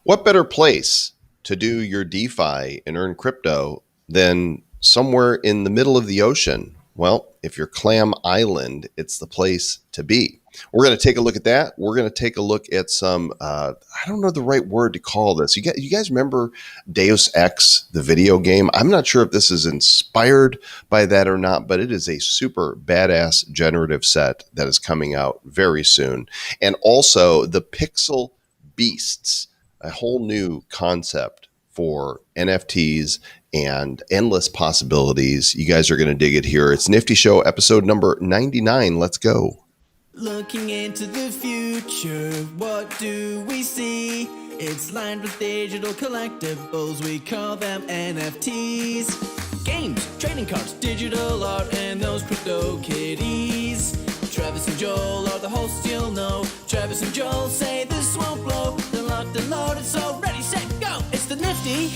What better place to do your DeFi and earn crypto than somewhere in the middle of the ocean? Well, if you're Clam Island, it's the place to be. We're going to take a look at that. We're going to take a look at some, I don't know the right word to call this. You guys remember Deus Ex, the video game? I'm not sure if this is inspired by that or not, but it is a super badass generative set that is coming out very soon. And also the Pixelbeasts, a whole new concept for NFTs and endless possibilities. You guys are going to dig it here. It's Nifty.Show episode number 99. Let's go. Looking into the future, what do we see? It's lined with digital collectibles, we call them NFTs. Games, trading cards, digital art, and those crypto kitties. Travis and Joel are the hosts, you'll know. Travis and Joel say this won't blow. They're locked and loaded, so ready, set, go! It's the Nifty,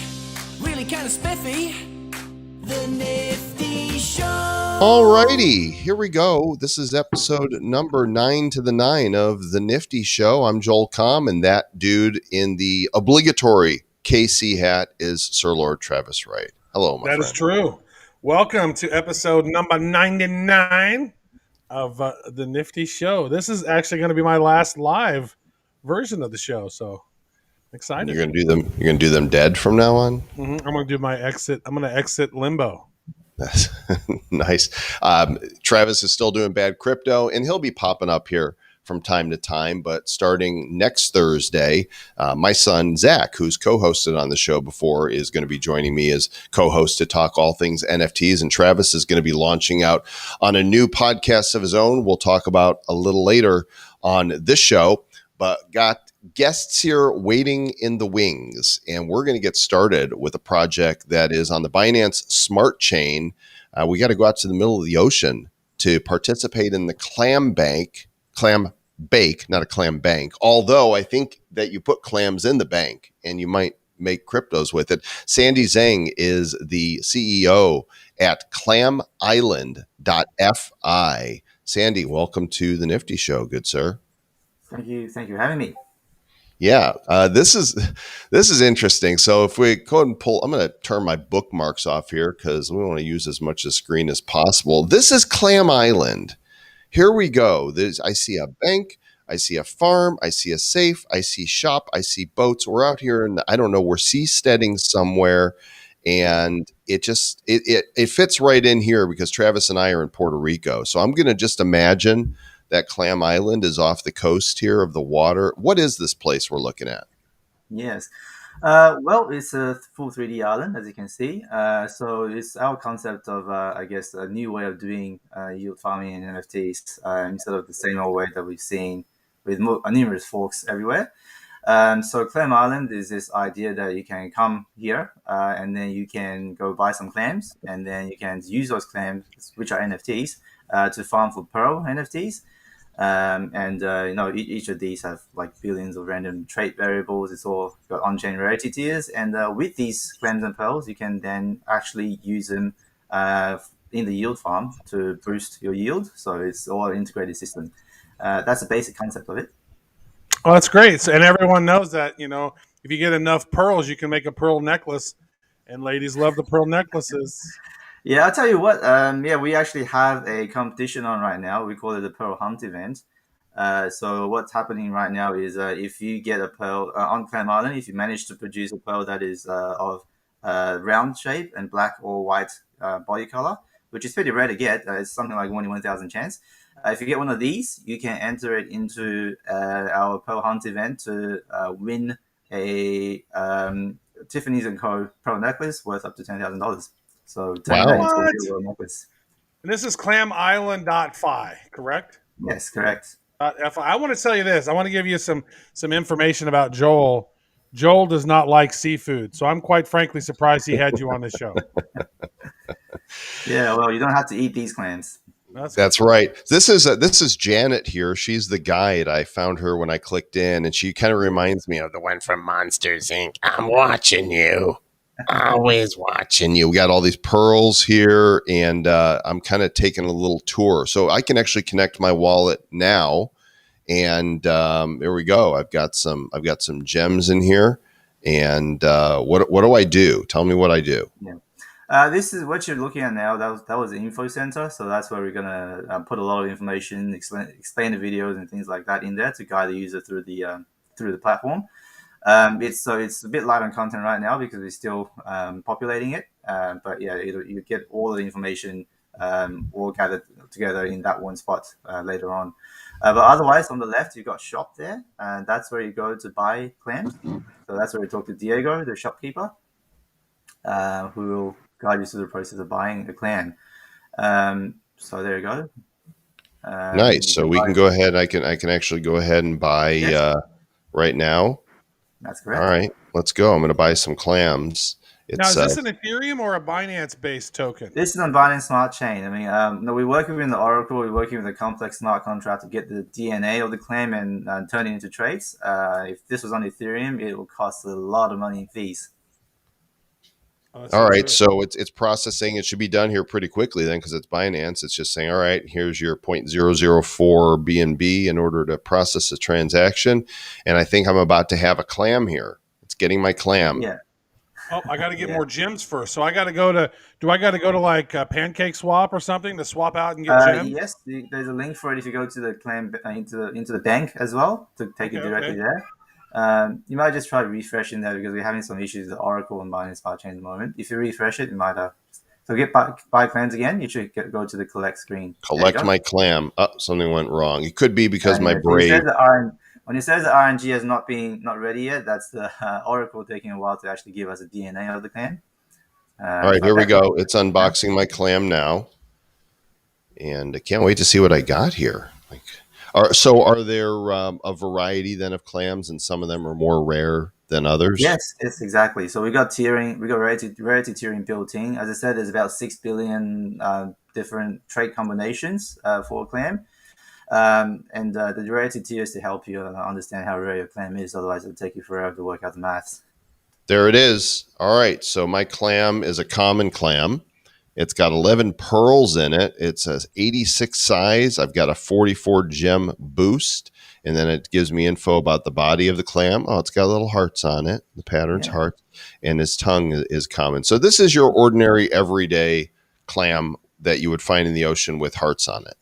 really kind of spiffy. The Nifty.Show. Alrighty, here we go. This is episode number 9 to the 9 of the Nifty.Show. I'm Joel Comm, and that dude in the obligatory KC hat is Sir Lord Travis Wright. Hello, my friend. That is true. Welcome to episode number 99 of the Nifty.Show. This is actually going to be my last live version of the show, so excited. You're going to do them. You're going to do them dead from now on. I'm going to do my exit. I'm going to exit limbo. That's nice. Travis is still doing bad crypto, and he'll be popping up here from time to time. But starting next Thursday, my son, Zach, who's co-hosted on the show before, is going to be joining me as co-host to talk all things NFTs. And Travis is going to be launching out on a new podcast of his own. We'll talk about a little later on this show, but got guests here waiting in the wings. And we're going to get started with a project that is on the Binance Smart Chain. We got to go out to the middle of the ocean to participate in the Clam Bake, not a clam bank. Although I think that you put clams in the bank and you might make cryptos with it. Sandy Zhang is the CEO at clamisland.fi. Sandy, welcome to the Nifty.Show, good sir. Thank you for having me. Yeah, this is interesting. So if we go ahead and pull, I'm going to turn my bookmarks off here because we want to use as much of the screen as possible. This is Clam Island. Here we go. I see a bank, I see a farm, I see a safe, I see shop, I see boats. We're out here and I don't know, we're seasteading somewhere, and it fits right in here because Travis and I are in Puerto Rico. So I'm going to just imagine that Clam Island is off the coast here of the water. What is this place we're looking at? Yes. Well, it's a full 3D island, as you can see. So it's our concept of, I guess, a new way of doing yield farming and NFTs instead of the same old way that we've seen with numerous forks everywhere. So Clam Island is this idea that you can come here and then you can go buy some clams, and then you can use those clams, which are NFTs, to farm for pearl NFTs. Each of these have like billions of random trait variables. It's all got on-chain rarity tiers. And with these clams and pearls, you can then actually use them in the yield farm to boost your yield. So it's all an integrated system. That's the basic concept of it. Oh, that's great. And everyone knows that, if you get enough pearls, you can make a pearl necklace. And ladies love the pearl necklaces. Yeah, I'll tell you what. We actually have a competition on right now. We call it the Pearl Hunt event. So what's happening right now is if you get a pearl on Clam Island, if you manage to produce a pearl that is of round shape and black or white body color, which is pretty rare to get, it's something like 1 in 1,000 chance. If you get one of these, you can enter it into our Pearl Hunt event to win a Tiffany's & Co. pearl necklace worth up to $10,000. So wow. Necklace. And this is clamisland.fi, correct? Yes, correct. I want to tell you this. I want to give you some information about Joel. Joel does not like seafood, so I'm quite frankly surprised he had you on the show. Yeah, well, you don't have to eat these clams. That's right. This is Janet here. She's the guide. I found her when I clicked in, and she kind of reminds me of the one from Monsters, Inc. I'm watching you. Always watching you. We got all these pearls here, and I'm kind of taking a little tour. So I can actually connect my wallet now, and there we go. I've got some gems in here, And what do I do? Tell me what I do. Yeah. This is what you're looking at now. That was the info center, so that's where we're gonna put a lot of information, explain the videos and things like that in there to guide the user through the platform. It's a bit light on content right now because we're still populating it. But yeah, you get all the information all gathered together in that one spot later on. But otherwise, on the left, you've got shop there, and that's where you go to buy clams. So that's where we talk to Diego, the shopkeeper, who will guide you through the process of buying a clam. So there you go. Nice. So we can go ahead. I can actually go ahead and buy right now. That's correct. All right, let's go. I'm going to buy some clams. Now, is this an Ethereum or a Binance-based token? This is on Binance Smart Chain. I mean, no, we're working with the Oracle. We're working with a complex smart contract to get the DNA of the clam and turn it into trades. If this was on Ethereum, it would cost a lot of money in fees. All right, so it's processing. It should be done here pretty quickly then, because it's Binance. It's just saying, all right, here's your 0.004 BNB in order to process the transaction. And I think I'm about to have a clam here. It's getting my clam. Yeah. Oh, I got to get more gems first. So I got to go to. Do I got to go to like Pancake Swap or something to swap out and get gems? Yes, there's a link for it if you go to the Clam into the bank as well to take it directly there. You might just try refreshing there because we're having some issues with Oracle and Binance Smart Chain at the moment. If you refresh it, you might so get buy clams again. You should go to the collect screen. Collect my clam. Oh, something went wrong. It could be because my brain. When it says the RNG has not ready yet, that's the Oracle taking a while to actually give us a DNA of the clam. All right, here we go. It's unboxing my clam now, and I can't wait to see what I got here. Are there a variety then of clams, and some of them are more rare than others? Yes, exactly. So we got tiering, we got rarity tiering built in. As I said, there's about 6 billion different trait combinations for a clam. And the rarity tiers to help you understand how rare your clam is. Otherwise, it'll take you forever to work out the maths. There it is. All right. So my clam is a common clam. It's got 11 pearls in it. It's a 86 size. I've got a 44 gem boost. And then it gives me info about the body of the clam. Oh, it's got little hearts on it. The pattern's heart. And his tongue is common. So this is your ordinary everyday clam that you would find in the ocean with hearts on it.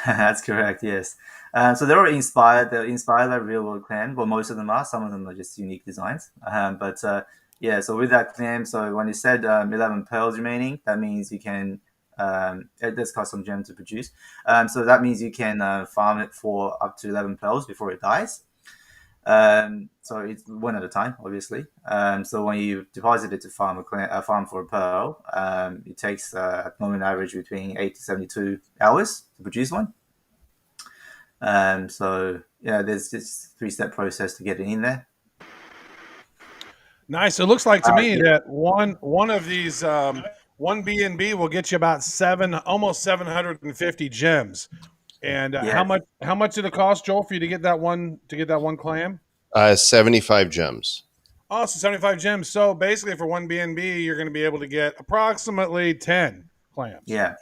That's correct, yes. So they're all inspired. They're inspired by real world clam. Well, most of them are. Some of them are just unique designs. So with that clam, so when you said 11 pearls remaining, that means you can, it does cost some gem to produce. So that means you can farm it for up to 11 pearls before it dies. So it's one at a time, obviously. So when you deposit it to farm for a pearl, it takes at the moment average between 8 to 72 hours to produce one. So yeah, there's this 3-step process to get it in there. Nice. It looks like to me that one of these one BNB will get you about almost 750 gems. And how much did it cost, Joel, for you to get that one clam? 75 gems. Oh, so 75 gems. So basically, for one BNB, you're going to be able to get approximately 10 clams. Yeah,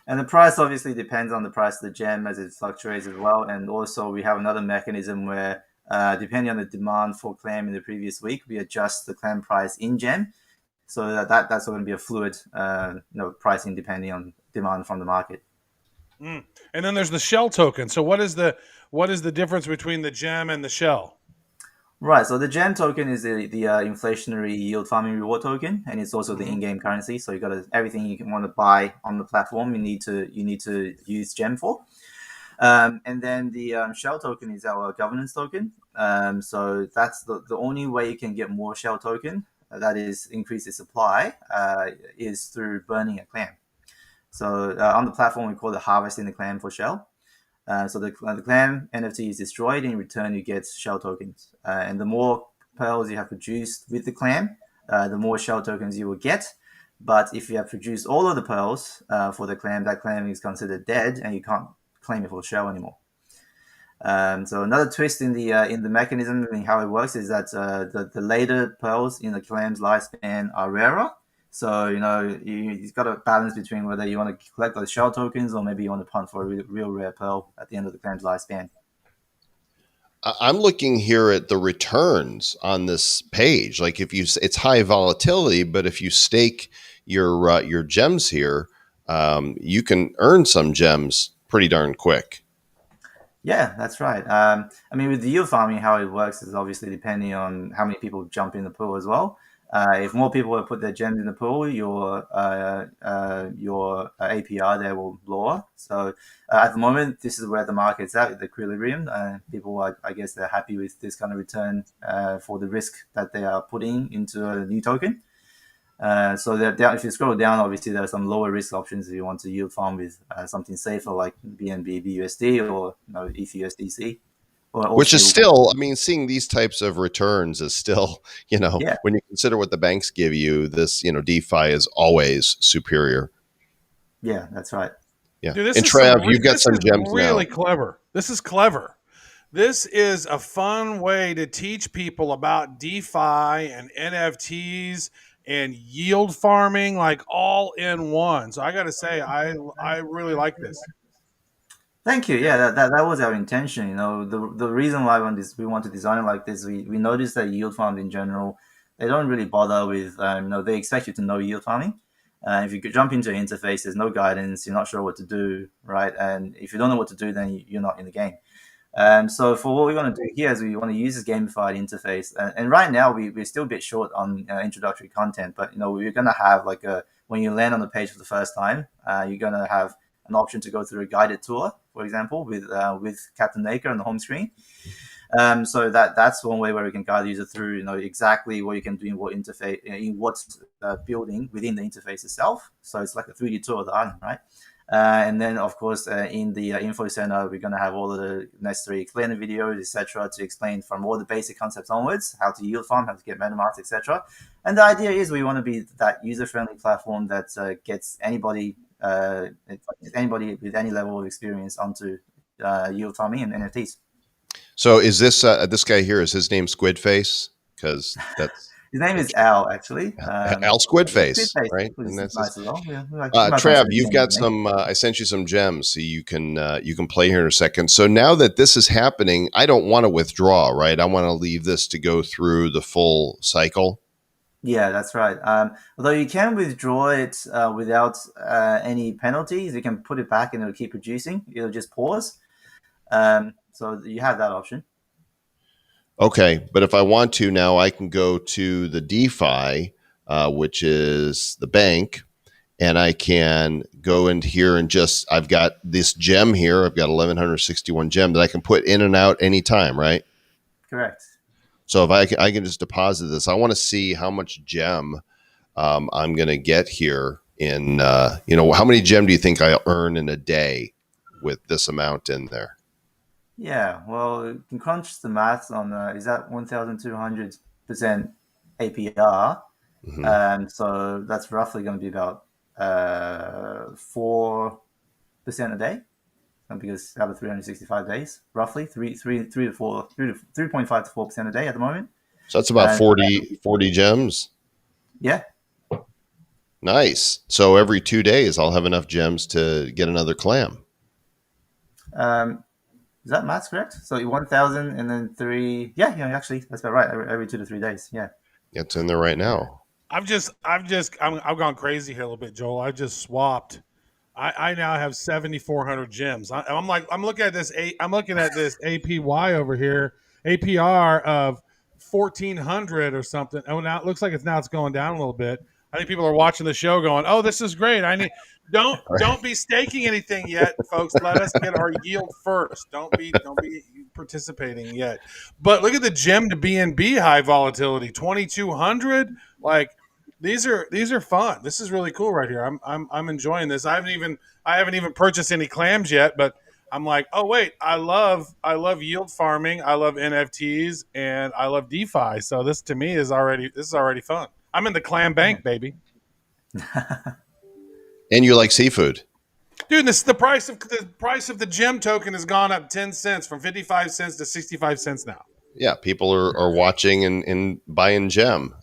and the price obviously depends on the price of the gem as it fluctuates as well. And also, we have another mechanism where, depending on the demand for clam in the previous week, we adjust the clam price in gem. So that's going to be a fluid, pricing depending on demand from the market. And then there's the shell token. So what is the difference between the gem and the shell? Right. So the gem token is the inflationary yield farming reward token, and it's also the in-game currency. So you got everything you want to buy on the platform. You need to use gem for. And then the shell token is our governance token. So that's the only way you can get more shell token, that is increase the supply, is through burning a clam. So on the platform, we call it harvesting the clam for shell. So the clam NFT is destroyed. In return, you get shell tokens. And the more pearls you have produced with the clam, the more shell tokens you will get. But if you have produced all of the pearls for the clam, that clam is considered dead, and you can't claim it for shell anymore. So another twist in the mechanism and how it works is that the later pearls in the clam's lifespan are rarer. So, you've got to balance between whether you want to collect those shell tokens or maybe you want to punt for a real rare pearl at the end of the clam's lifespan. I'm looking here at the returns on this page. Like if it's high volatility, but if you stake your gems here, you can earn some gems pretty darn quick. Yeah, that's right. I mean, with the yield farming, how it works is obviously depending on how many people jump in the pool as well. If more people have put their gems in the pool, your APR there will lower. So at the moment, this is where the market's at, the equilibrium. People are, I guess, they're happy with this kind of return for the risk that they are putting into a new token. So down, if you scroll down, obviously there are some lower risk options if you want to yield farm with something safer like BNB, BUSD, or ETHUSDC. Which is still, I mean, seeing these types of returns is still, Yeah. when you consider what the banks give you, this, DeFi is always superior. Yeah, that's right. Yeah. Dude, and Trav, you've got some gems really now. clever. This is clever. This is a fun way to teach people about DeFi and NFTs and yield farming, like all in one. So I got to say, I really like this. Thank you. Yeah, that was our intention. The reason why we want to design it like this, we noticed that yield farms in general, they don't really bother with, they expect you to know yield farming. If you could jump into an interface, there's no guidance, you're not sure what to do, right? And if you don't know what to do, then you're not in the game. So for what we want to do here is we want to use this gamified interface. And right now we're still a bit short on introductory content, but we're going to have when you land on the page for the first time, you're going to have an option to go through a guided tour, for example, with Captain Naker on the home screen. So that's one way where we can guide the user through, exactly what you can do in what interface, in what's building within the interface itself. So it's like a 3D tour of the island, right? And then, of course, in the info center, we're going to have all of the necessary explainer videos, etc., to explain from all the basic concepts onwards, how to yield farm, how to get MetaMask, etc. And the idea is we want to be that user-friendly platform that gets anybody with any level of experience onto yield farming and NFTs. So is this guy here? Is his name Squidface? Because that's his name is Al, actually. Al Squidface, right? And that's nice as well. Yeah, Trav, you've got some. I sent you some gems, so you can play here in a second. So now that this is happening, I don't want to withdraw, right? I want to leave this to go through the full cycle. Yeah, that's right. Although you can withdraw it without any penalties, you can put it back and it'll keep producing. It'll just pause. So you have that option. Okay, but if I want to now, I can go to the DeFi, which is the bank, and I can go into here and I've got this gem here. I've got 1,161 gem that I can put in and out anytime, right? Correct. So if I can just deposit this, I want to see how much gem I'm going to get here in, how many gem do you think I'll earn in a day with this amount in there? Yeah, well, you can crunch the maths on is that 1,200% APR. Mm-hmm. So that's roughly going to be about 4% a day, because out of 365 days, roughly 3.5 to 4% a day at the moment. So that's about 40 gems. Yeah. Nice. So every 2 days, I'll have enough gems to get another clam. Is that maths correct? So 1,000 and then 3. Yeah, actually, that's about right. Every 2 to 3 days. Yeah. It's in there right now. I've gone crazy here a little bit, Joel. I just swapped. I now have 7,400 gems. I'm looking at this APY over here, APR of 1,400 or something. Oh, now it looks like it's going down a little bit. I think people are watching the show going, "Oh, this is great. Don't be staking anything yet, folks. Let us get our yield first. Don't be participating yet." But look at the gem to BNB high volatility, 2,200. Like these are fun. This is really cool right here. I'm enjoying this. I haven't even purchased any clams yet, but I'm like, oh wait, I love yield farming. I love NFTs and I love DeFi. So this to me is already fun. I'm in the clam bank, baby. And you like seafood, dude. The price of the gem token has gone up 10 cents from 55 cents to 65 cents now. Yeah, people are watching and buying gem.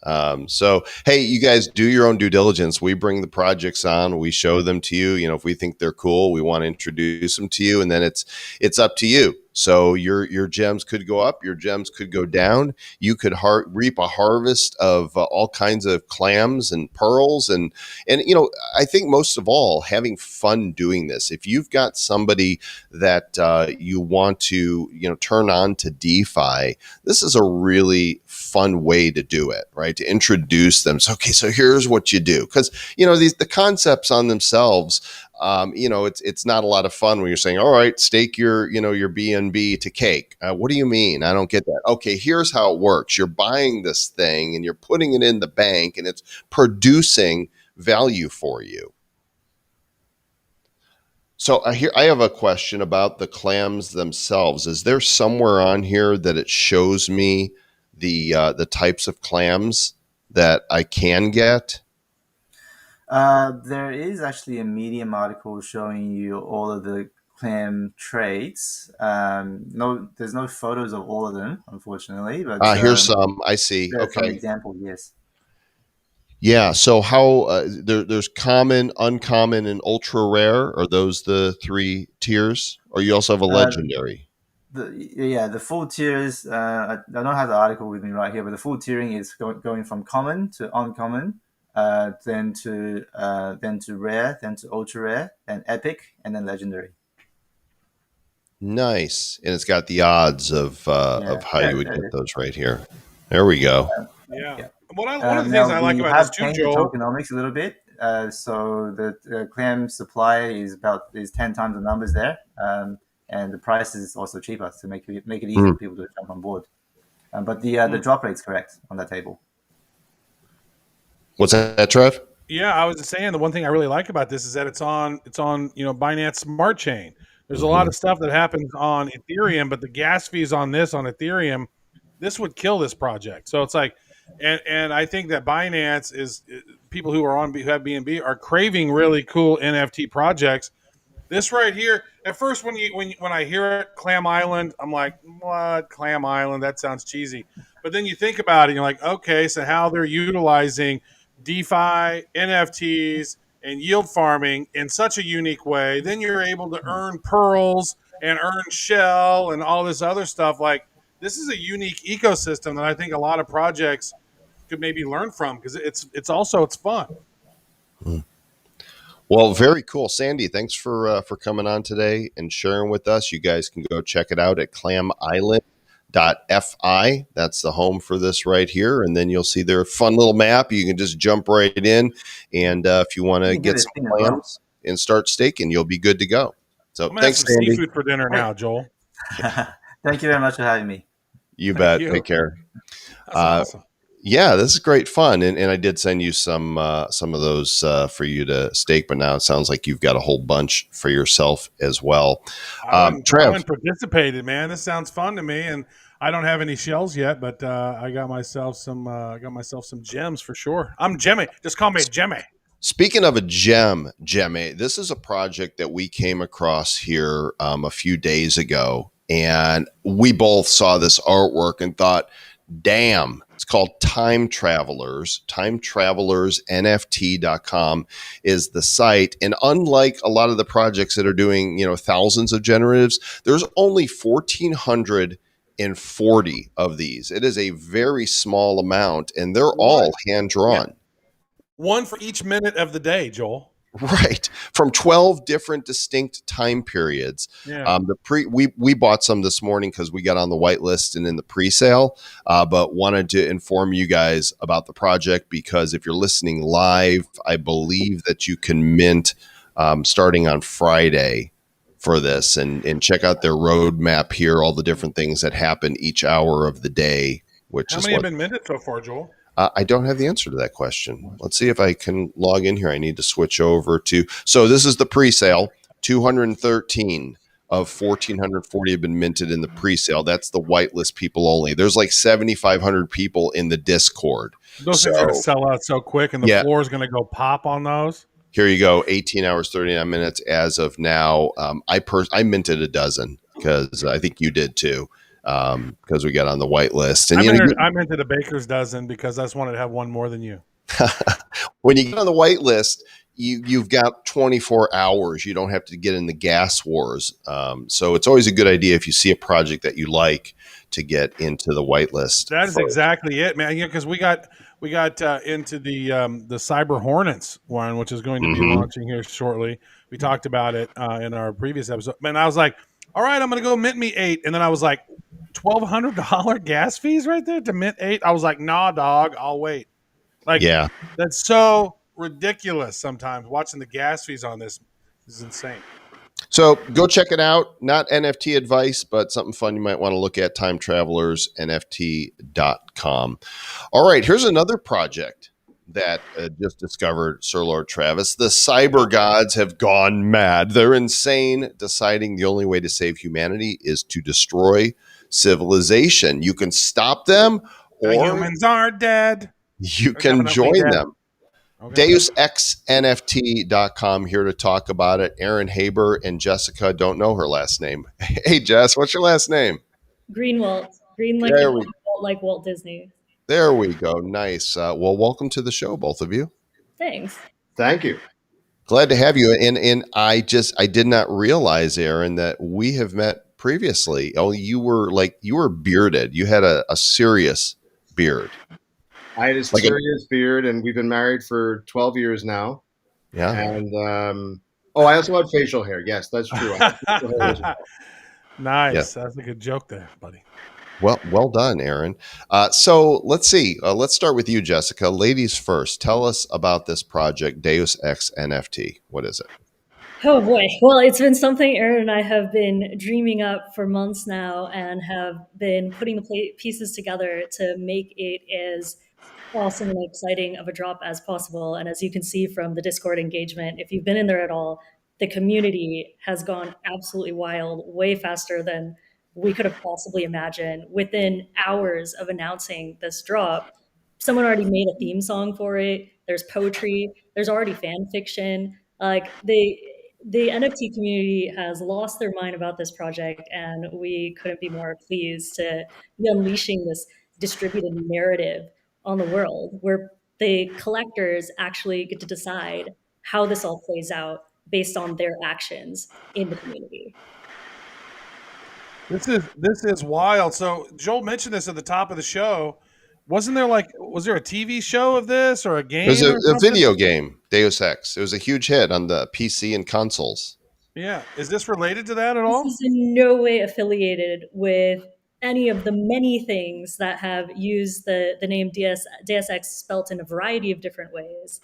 So hey, you guys do your own due diligence. We bring the projects on, we show them to you. If we think they're cool, we want to introduce them to you, and then it's up to you. So your gems could go up, your gems could go down. You could reap a harvest of all kinds of clams and pearls, and I think most of all, having fun doing this. If you've got somebody that you want to turn on to DeFi, this is a really fun way to do it, right? To introduce them. So, okay, so here's what you do, because the concepts on themselves, it's not a lot of fun when you're saying, all right, stake your BNB to cake. What do you mean? I don't get that. Okay, here's how it works. You're buying this thing and you're putting it in the bank and it's producing value for you. So I have a question about the clams themselves. Is there somewhere on here that it shows me the types of clams that I can get? There is actually a Medium article showing you all of the clam traits. No, there's no photos of all of them, unfortunately. But Here's some. I see. there are some Okay. examples. Yes. Yeah. So how there's common, uncommon, and ultra rare. Are those the three tiers? Or you also have a legendary? The full tiers. I don't have the article with me right here, but the full tiering is going from common to uncommon, then to rare, then to ultra rare, then epic, and then legendary. Nice. And it's got the odds of how you would get those right here. There we go. Yeah. One of the things I like about this too, Joel. Tokenomics a little bit. So the clam supply is 10 times the numbers there, and the price is also cheaper to make it easy for people to jump on board. But the drop rate's correct on that table. What's that, Trev? Yeah, I was just saying the one thing I really like about this is that it's on Binance Smart Chain. There's a lot of stuff that happens on Ethereum, but the gas fees on Ethereum, this would kill this project. So it's like, and I think that Binance is people who have BNB are craving really cool NFT projects. This right here, at first when I hear it, Clam Island, I'm like, what? Clam Island? That sounds cheesy. But then you think about it, you're like, okay, so how they're utilizing DeFi, NFTs, and yield farming in such a unique way, then you're able to earn pearls and earn shell and all this other stuff. Like, this is a unique ecosystem that I think a lot of projects could maybe learn from, because it's fun. Well, very cool. Sandy, thanks for coming on today and sharing with us. You guys can go check it out at clamisland.fi. That's the home for this right here. And then you'll see their fun little map. You can just jump right in. And if you want to get some clams and start staking, you'll be good to go. So thanks, Sandy. Seafood for dinner now, Joel. Thank you very much for having me. You bet. Take care. That's awesome. Yeah, this is great fun, and I did send you some of those for you to stake, but now it sounds like you've got a whole bunch for yourself as well. Trev, I haven't participated, man. This sounds fun to me, and I don't have any shells yet, but I got myself some gems for sure. I'm Jemmy. Just call me Jemmy. Speaking of a gem, Jemmy, this is a project that we came across here a few days ago, and we both saw this artwork and thought, damn. It's called Time Travelers. TimeTravelersNFT.com is the site. And unlike a lot of the projects that are doing, thousands of generatives, there's only 1,440 of these. It is a very small amount, and they're all hand-drawn. Yeah. One for each minute of the day, Joel. Right. From 12 different distinct time periods. Yeah. We bought some this morning because we got on the whitelist and in the pre-sale, but wanted to inform you guys about the project because if you're listening live, I believe that you can mint starting on Friday for this and check out their roadmap here, all the different things that happen each hour of the day. How many have been minted so far, Joel? I don't have the answer to that question. Let's see if I can log in here. I need to switch over to. So this is the pre-sale. 213 of 1,440 have been minted in the pre-sale. That's the whitelist people only. There's like 7,500 people in the Discord. Those things are going to sell out so quick, and the floor is going to go pop on those. Here you go. 18 hours, 39 minutes as of now. I minted a dozen because I think you did too. Because we got on the white list. And I minted a baker's dozen because I just wanted to have one more than you. When you get on the whitelist, you've got 24 hours. You don't have to get in the gas wars. So it's always a good idea if you see a project that you like to get into the whitelist. That is exactly it, man. Yeah, because we got into the Cyber Hornets one, which is going to be launching here shortly. We talked about it in our previous episode. And I was like, all right, I'm going to go mint me 8. And then I was like, $1,200 gas fees right there to mint 8. I was like, nah, dog, I'll wait. Like, Yeah. That's so ridiculous sometimes. Watching the gas fees on this is insane. So go check it out. Not NFT advice, but something fun you might want to look at. Time Travelers, NFT.com. All right, here's another project that just discovered Sir Lord Travis. The cyber gods have gone mad. They're insane, deciding the only way to save humanity is to destroy civilization. You can stop them, or the humans are dead. You can join them. Okay. DeusXNFT.com here to talk about it. Aaron Haber and Jessica don't know her last name. Hey, Jess, what's your last name? Greenwald. Green like Walt Disney. There we go. Nice. Well, welcome to the show, both of you. Thanks. Thank you. Glad to have you. And I did not realize, Aaron, that we have met previously. Oh, you were bearded. You had a serious beard. I had a serious beard, and we've been married for 12 years now. Yeah. And I also had facial hair. Yes, that's true. Nice. Yeah. That's a good joke there, buddy. Well done, Aaron. So let's see. Let's start with you, Jessica. Ladies first. Tell us about this project, Deus Ex NFT. What is it? Oh boy. Well, it's been something Aaron and I have been dreaming up for months now, and have been putting the pieces together to make it as awesome and exciting of a drop as possible. And as you can see from the Discord engagement, if you've been in there at all, the community has gone absolutely wild, way faster than we could have possibly imagined. Within hours of announcing this drop, someone already made a theme song for it. There's poetry. There's already fan fiction. Like the NFT community has lost their mind about this project, and we couldn't be more pleased to be unleashing this distributed narrative on the world, where the collectors actually get to decide how this all plays out based on their actions in the community. This is wild. So Joel mentioned this at the top of the show. Was there a TV show of this, or a game? It was a video game, Deus Ex. It was a huge hit on the PC and consoles. Yeah. Is this related to that at all? This is in no way affiliated with any of the many things that have used the name Deus Ex spelt in a variety of different ways.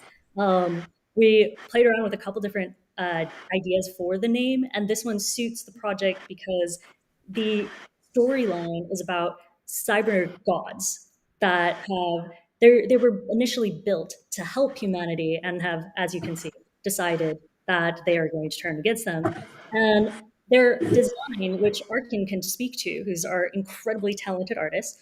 We played around with a couple different ideas for the name, and this one suits the project because the storyline is about cyber gods that they were initially built to help humanity, and have, as you can see, decided that they are going to turn against them. And their design, which Arkin can speak to, who's our incredibly talented artist,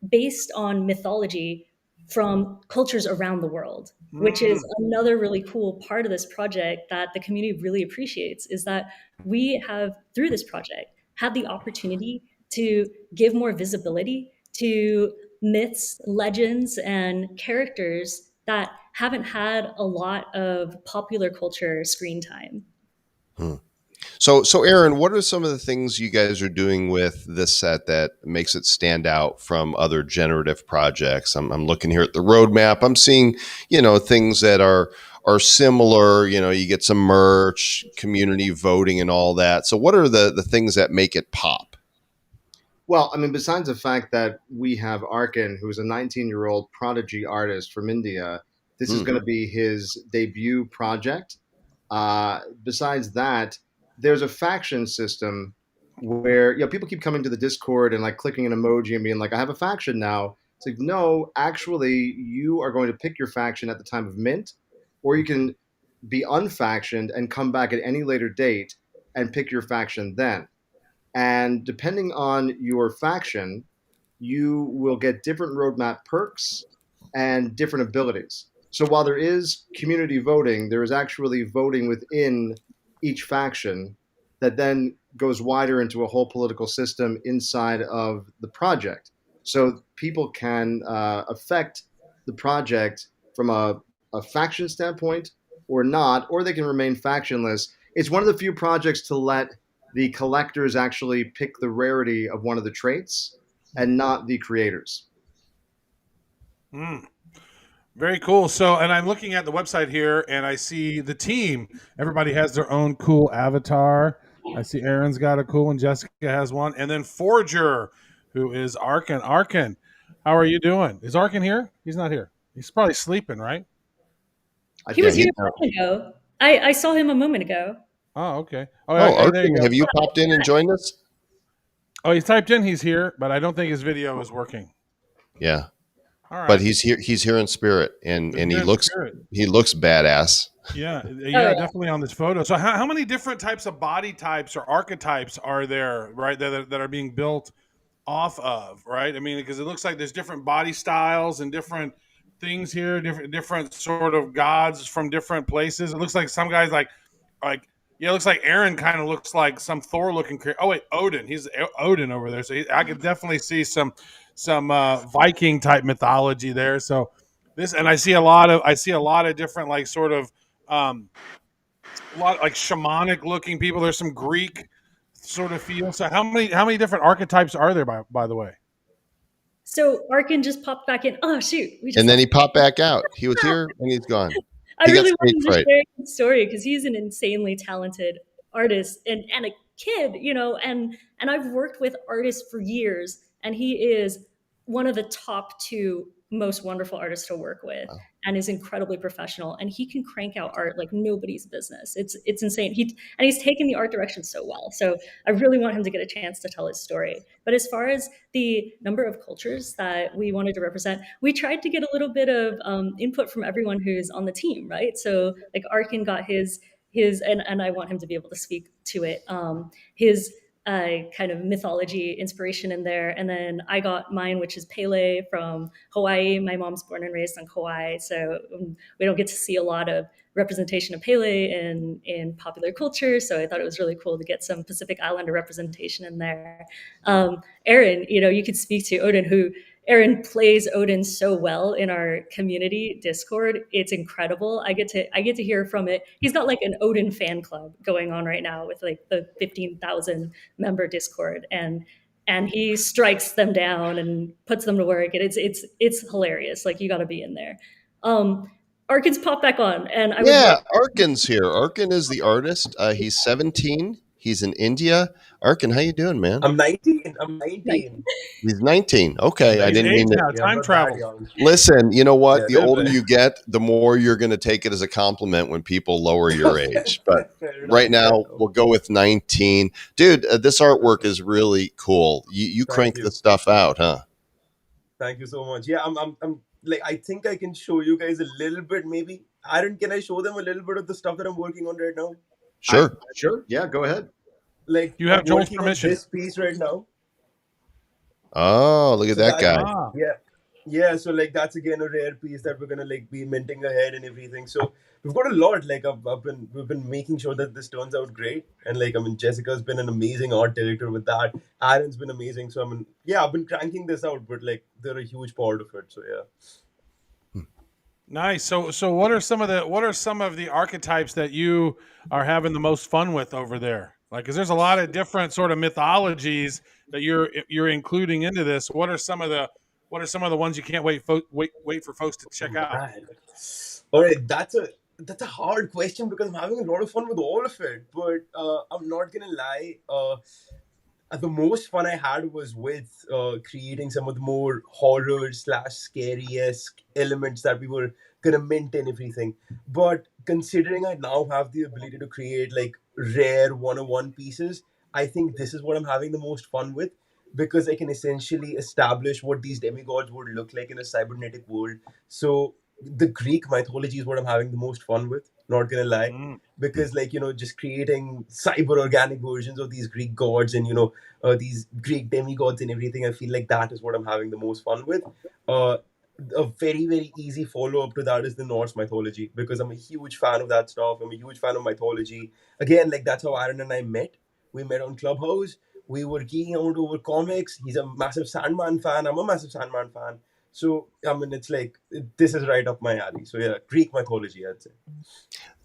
based on mythology from cultures around the world, which is another really cool part of this project that the community really appreciates, is that we have, through this project, had the opportunity to give more visibility to myths, legends, and characters that haven't had a lot of popular culture screen time. So Aaron, what are some of the things you guys are doing with this set that makes it stand out from other generative projects? I'm looking here at the roadmap. I'm seeing, things that are similar. You get some merch, community voting, and all that. So what are the things that make it pop? Well, I mean, besides the fact that we have Arkin, who's a 19-year-old prodigy artist from India, this is going to be his debut project. Besides that, there's a faction system where people keep coming to the Discord and like clicking an emoji and being like, I have a faction now. It's like, no, actually, you are going to pick your faction at the time of mint, or you can be unfactioned and come back at any later date and pick your faction then. And depending on your faction, you will get different roadmap perks and different abilities. So while there is community voting, there is actually voting within each faction that then goes wider into a whole political system inside of the project. So people can affect the project from a a faction standpoint or not, or they can remain factionless. It's one of the few projects to let the collectors actually pick the rarity of one of the traits and not the creators. Very cool. So, and I'm looking at the website here, and I see the team. Everybody has their own cool avatar. I see Aaron's got a cool one. Jessica has one, and then Forger, who is Arkin. Arkin, how are you doing? Is Arkin here? He's not here. He's probably sleeping, right? He was here a moment ago. I saw him a moment ago. Oh, okay. Oh, hey, there Arkin, you go. have you popped in and joined us? Oh, he's typed in he's here, but I don't think his video is working. Yeah. All right. But he's here in spirit, and he looks badass. Yeah, definitely on this photo. So how many different types of body types or archetypes are there, right, that are being built off of, right? I mean, because it looks like there's different body styles and different things here, different sort of gods from different places. It looks like some guys like it looks like Aaron kind of looks like some Thor looking creature. Oh wait, Odin. He's Odin over there. So I could definitely see some Viking type mythology there. So this, and I see a lot of different like sort of a lot like shamanic looking people. There's some Greek sort of feel. So how many different archetypes are there by the way? So Arkin just popped back in. Oh shoot! And then he popped back out. He was here and he's gone. I really wanted to share his story because he's an insanely talented artist and a kid, and I've worked with artists for years, and he is one of the top 2 most wonderful artists to work with. Wow. And is incredibly professional, and he can crank out art like nobody's business. It's insane. He's taken the art direction so well. So I really want him to get a chance to tell his story. But as far as the number of cultures that we wanted to represent, we tried to get a little bit of input from everyone who's on the team, right? So like Arkin got his and I want him to be able to speak to it. His kind of mythology inspiration in there. And then I got mine, which is Pele from Hawaii. My mom's born and raised on Kauai, so we don't get to see a lot of representation of Pele in popular culture. So I thought it was really cool to get some Pacific Islander representation in there. Aaron, you could speak to Odin, Aaron plays Odin so well in our community Discord. It's incredible. I get to hear from it. He's got like an Odin fan club going on right now with like the 15,000 member Discord, and he strikes them down and puts them to work. And it's hilarious. Like, you got to be in there. Arkin's popped back on, and Arkin's here. Arkin is the artist. He's 17. He's in India. Arkin, how you doing, man? I'm 19. He's 19. Okay, I didn't mean to. Time travel. Listen, you know what? The older you get, the more you're going to take it as a compliment when people lower your age. But right now, we'll go with 19. Dude, this artwork is really cool. You crank the stuff out, huh? Thank you so much. Yeah, I'm like, I think I can show you guys a little bit, maybe. Aaron, can I show them a little bit of the stuff that I'm working on right now? Sure. Sure. Yeah, go ahead. Like, you have Joel's permission. This piece right now. Oh, look at that guy. Yeah. So like, that's again a rare piece that we're gonna like be minting ahead and everything. So we've got a lot. Like, we've been making sure that this turns out great. And like, Jessica's been an amazing art director with that. Aaron's been amazing. So I've been cranking this out, but like, they're a huge part of it. So yeah. Nice. So what are some of the archetypes that you are having the most fun with over there? Like, because there's a lot of different sort of mythologies that you're including into this. What are some of the ones you can't wait for folks to check out? All right, that's a hard question because I'm having a lot of fun with all of it. But I'm not gonna lie. The most fun I had was with creating some of the more horror/scary-esque elements that we were gonna mint and everything. But considering I now have the ability to create like rare one-on-one pieces, I think this is what I'm having the most fun with, because I can essentially establish what these demigods would look like in a cybernetic world. So the Greek mythology is what I'm having the most fun with, not gonna lie. Because like, just creating cyber organic versions of these Greek gods and these Greek demigods and everything, I feel like that is what I'm having the most fun with. A very, very easy follow-up to that is the Norse mythology, because I'm a huge fan of that stuff. I'm a huge fan of mythology. Again, like, that's how Aaron and I met. We met on Clubhouse. We were geeking out over comics. He's a massive Sandman fan. I'm a massive Sandman fan. So I mean, it's like this is right up my alley. So yeah, Greek mythology, I'd say.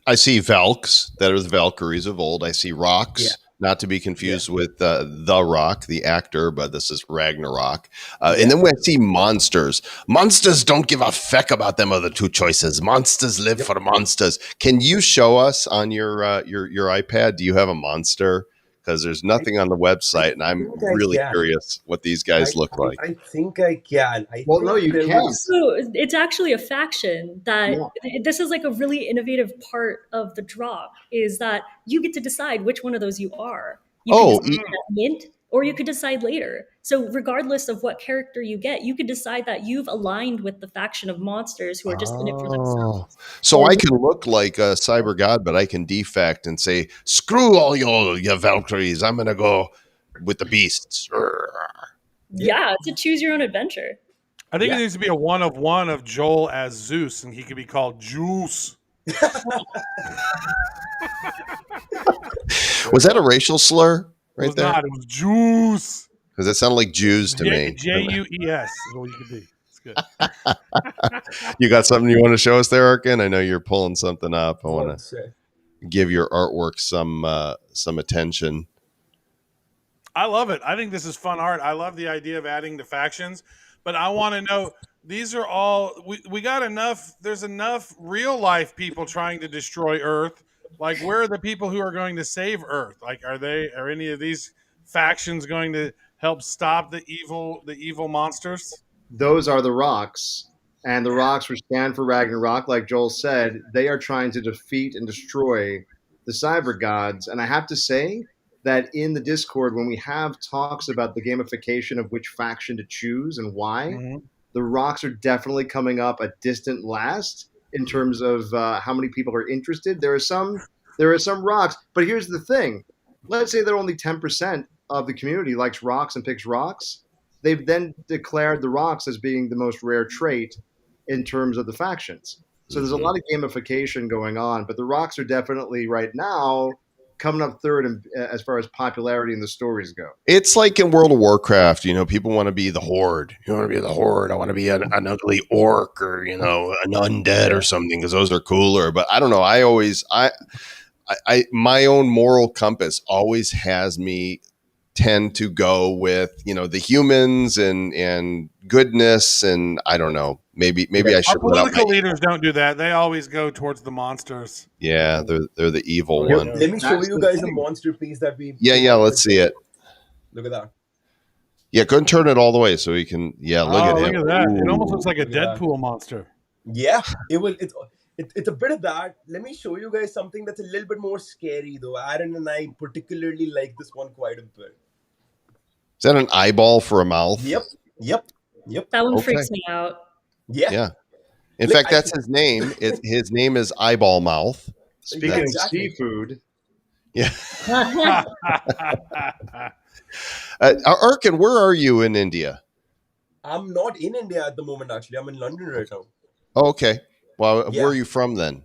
I see Valks, that are the Valkyries of old. I see Yeah, Rocks, not to be confused with The Rock, the actor, but this is Ragnarok. And yeah. then we see monsters. Monsters don't give a feck about them other two choices. Monsters live Yep. for monsters. Can you show us on your iPad? Do you have a monster? Because there's nothing on the website, and I'm think I really can. curious what these guys look like. I think I can. I Well, think no, you there can't. was- So it's actually a faction that Yeah. this is like a really innovative part of the drop is that you get to decide which one of those you are. You Oh, could decide at mint, or you could decide later. So regardless of what character you get, you could decide that you've aligned with the faction of monsters who are just in it for themselves. So And I can look like a cyber god, but I can defect and say, "Screw all your Valkyries! I'm gonna go with the beasts." yeah, it's a choose your own adventure. I think Yeah. it needs to be a one of Joel as Zeus, and he could be called Juice. Was that a racial slur It right was there? not. It was Juice. Because it sounded like Jews to me. Jues is what you could be. It's good. You got something you want to show us there, Arkin? I know you're pulling something up. I want One sec. to give your artwork some attention. I love it. I think this is fun art. I love the idea of adding the factions, but I want to know these are all we got enough. There's enough real life people trying to destroy Earth. Like, where are the people who are going to save Earth? Like, are any of these factions going to help stop the evil monsters? Those are the rocks. And the rocks, which stand for Ragnarok, like Joel said, they are trying to defeat and destroy the cyber gods. And I have to say that in the Discord, when we have talks about the gamification of which faction to choose and why, the rocks are definitely coming up a distant last in terms of how many people are interested. There are some rocks, but here's the thing: let's say that only 10% of the community likes rocks and picks rocks. They've then declared the rocks as being the most rare trait in terms of the factions. So there's a lot of gamification going on, but the rocks are definitely right now coming up third as far as popularity in the stories go. It's like in World of Warcraft, people want to be the Horde. You want to be the Horde. I want to be an ugly orc or, an undead or something because those are cooler. But I don't know. I my own moral compass always has me tend to go with, the humans and goodness. And I don't know, maybe I Our should let out political leaders don't do that. They always go towards the monsters. Yeah, they're the evil Here, one. let me show That's you the guys the thing. monster piece that we. Yeah, let's see it. Look at that. Yeah, go and turn it all the way so we can. Yeah, look at him. that. It Ooh. almost looks like a Look at that. Deadpool monster. Yeah, it will. It's a bit of that. Let me show you guys something that's a little bit more scary, though. Aaron and I particularly like this one quite a bit. Is that an eyeball for a mouth? Yep. That one Okay. freaks me out. Yeah. Yeah. In Look, fact, that's his name. His name is Eyeball Mouth. Speaking Exactly. of seafood, Yeah. Arkin, where are you in India? I'm not in India at the moment. Actually, I'm in London right now. Oh, okay. Well, Yeah. where are you from then?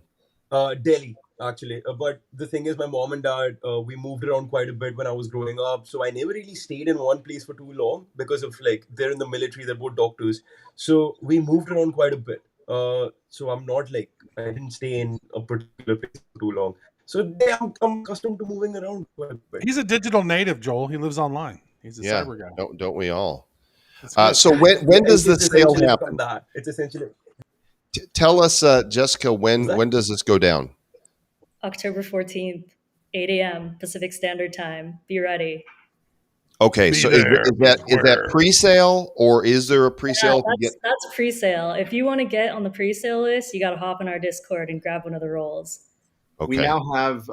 Delhi, actually. But the thing is, my mom and dad, we moved around quite a bit when I was growing up. So I never really stayed in one place for too long because of they're in the military, they're both doctors. So we moved around quite a bit. So I'm not I didn't stay in a particular place for too long. So I'm accustomed to moving around quite a bit. He's a digital native, Joel. He lives online. He's a cyber guy. Don't we all? That's good. So when does the It's sale essentially happen? that. It's essentially. Tell us, Jessica, when does this go down? October 14th, 8 a.m. Pacific Standard Time. Be ready. Okay, so is that pre-sale or is there a pre-sale? That's pre-sale. If you want to get on the pre-sale list, you got to hop in our Discord and grab one of the rolls. Okay. we now have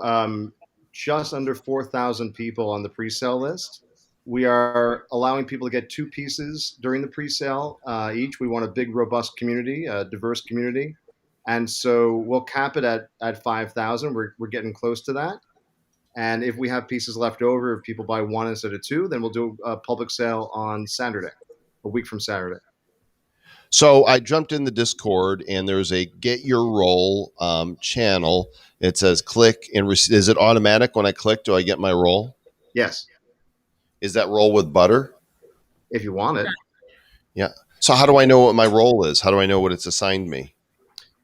just under 4,000 people on the pre-sale list. We are allowing people to get 2 pieces during the pre-sale each. We want a big, robust community, a diverse community. And so we'll cap it at 5,000. We're getting close to that. And if we have pieces left over, if people buy 1 instead of 2, then we'll do a public sale on Saturday, a week from Saturday. So I jumped in the Discord and there's a Get Your Roll channel. It says click and is it automatic when I click? Do I get my roll? Yes, Is that roll with butter? if you want it. Yeah. So how do I know what my role is? How do I know what it's assigned me?